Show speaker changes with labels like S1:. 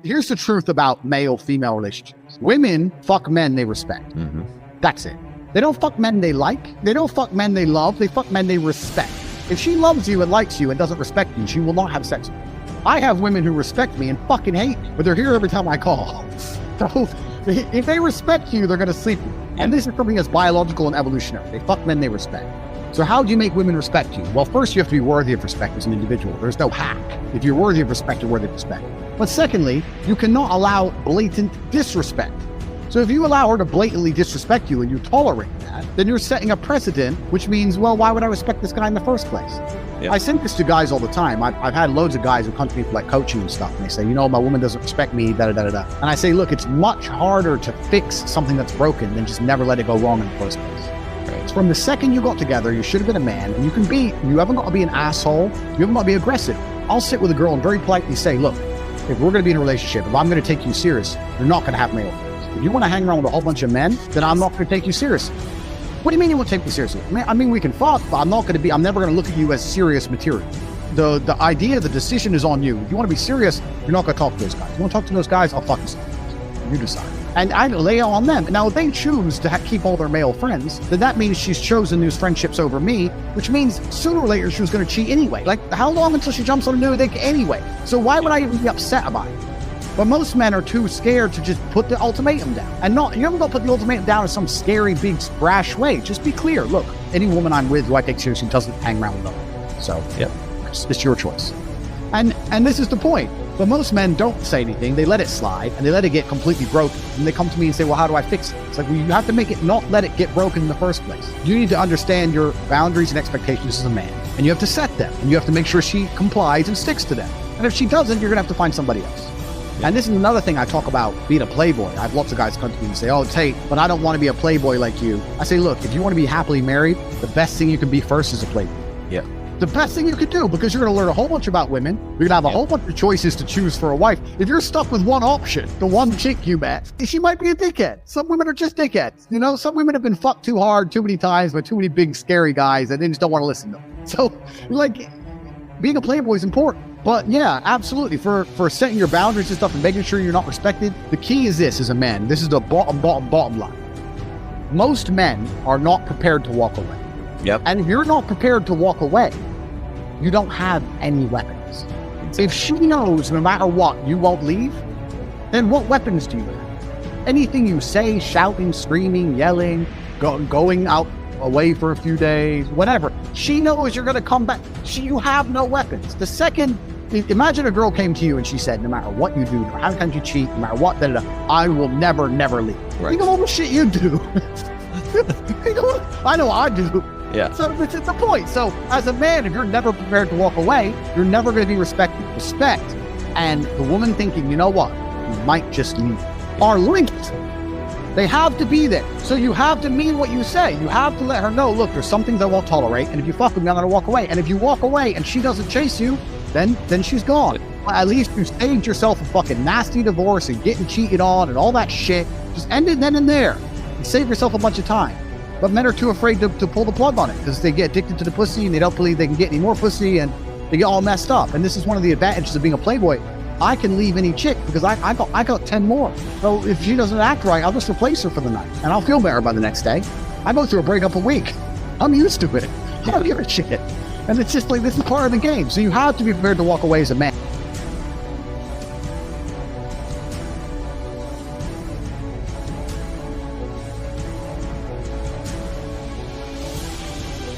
S1: here's the truth about male-female relationships. Women fuck men they respect. That's it. They don't fuck men they like. They don't fuck men they love. They fuck men they respect. If she loves you and likes you and doesn't respect you, she will not have sex with you. I have women who respect me and fucking hate me, but they're here every time I call. So if they respect you, they're going to sleep with you. And this is something that's biological and evolutionary. They fuck men they respect. So how do you make women respect you? Well, first you have to be worthy of respect as an individual. There's no hack. If you're worthy of respect, you're worthy of respect. But secondly, you cannot allow blatant disrespect. So if you allow her to blatantly disrespect you and you tolerate that, then you're setting a precedent, which means, well, why would I respect this guy in the first place? Yeah. I send this to guys all the time. I've had loads of guys who come to me for like coaching and stuff, and they say, you know, my woman doesn't respect me, da-da-da-da-da. And I say, look, it's much harder to fix something that's broken than just never let it go wrong in the first place. Right. So from the second you got together, you should have been a man, and you haven't got to be an asshole, you haven't got to be aggressive. I'll sit with a girl and very politely say, look, if we're going to be in a relationship, if I'm going to take you serious, you're not going to have male friends. If you want to hang around with a whole bunch of men, then I'm not going to take you seriously. What do you mean you won't take me seriously? I mean, we can fuck, but I'm never going to look at you as serious material. The idea, the decision is on you. If you want to be serious, you're not going to talk to those guys. You want to talk to those guys, I'll fuck you. You decide. And I lay it on them. Now, if they choose to keep all their male friends, then that means she's chosen those friendships over me, which means sooner or later she was going to cheat anyway. Like, how long until she jumps on a new dick anyway? So why would I even be upset about it? But most men are too scared to just put the ultimatum down. And you haven't got to put the ultimatum down in some scary, big, brash way. Just be clear. Look, any woman I'm with who I take seriously doesn't hang around with them. So, yep, it's your choice. And this is the point. But most men don't say anything. They let it slide and they let it get completely broken. And they come to me and say, well, how do I fix it? It's like, well, you have to make it not let it get broken in the first place. You need to understand your boundaries and expectations as a man. And you have to set them. And you have to make sure she complies and sticks to them. And if she doesn't, you're going to have to find somebody else. And this is another thing I talk about, being a playboy. I have lots of guys come to me and say, oh, Tate, but I don't want to be a playboy like you. I say, look, if you want to be happily married, the best thing you can be first is a playboy. Yeah. The best thing you could do, because you're going to learn a whole bunch about women. You're going to have a whole bunch of choices to choose for a wife. If you're stuck with one option, the one chick you met, she might be a dickhead. Some women are just dickheads. You know, some women have been fucked too hard, too many times by too many big, scary guys, and they just don't want to listen to them. So, like, being a playboy is important. But yeah, absolutely. For setting your boundaries and stuff and making sure you're not respected, the key is this as a man. This is the bottom line. Most men are not prepared to walk away. Yep. And if you're not prepared to walk away, you don't have any weapons. If she knows no matter what, you won't leave, then what weapons do you have? Anything you say, shouting, screaming, yelling, going out away for a few days, whatever. She knows you're going to come back. You have no weapons. The second, imagine a girl came to you and she said, no matter what you do, no matter how many times you cheat, no matter what, I will never leave. Right. You know all the shit you do. I know I do. Yeah. So it's the point. So as a man, if you're never prepared to walk away, you're never going to be respected. Respect and the woman thinking, you know what, you might just leave, are linked. They have to be there. So you have to mean what you say. You have to let her know, look, there's some things I won't tolerate. And if you fuck with me, I'm going to walk away. And if you walk away and she doesn't chase you, then she's gone. At least you saved yourself a fucking nasty divorce and getting cheated on and all that shit. Just end it then and there. And save yourself a bunch of time. But men are too afraid to pull the plug on it because they get addicted to the pussy and they don't believe they can get any more pussy and they get all messed up. And this is one of the advantages of being a playboy. I can leave any chick because I got 10 more. So if she doesn't act right, I'll just replace her for the night and I'll feel better by the next day. I go through a breakup a week. I'm used to it. I don't give a shit. And it's just like, this is part of the game. So you have to be prepared to walk away as a man.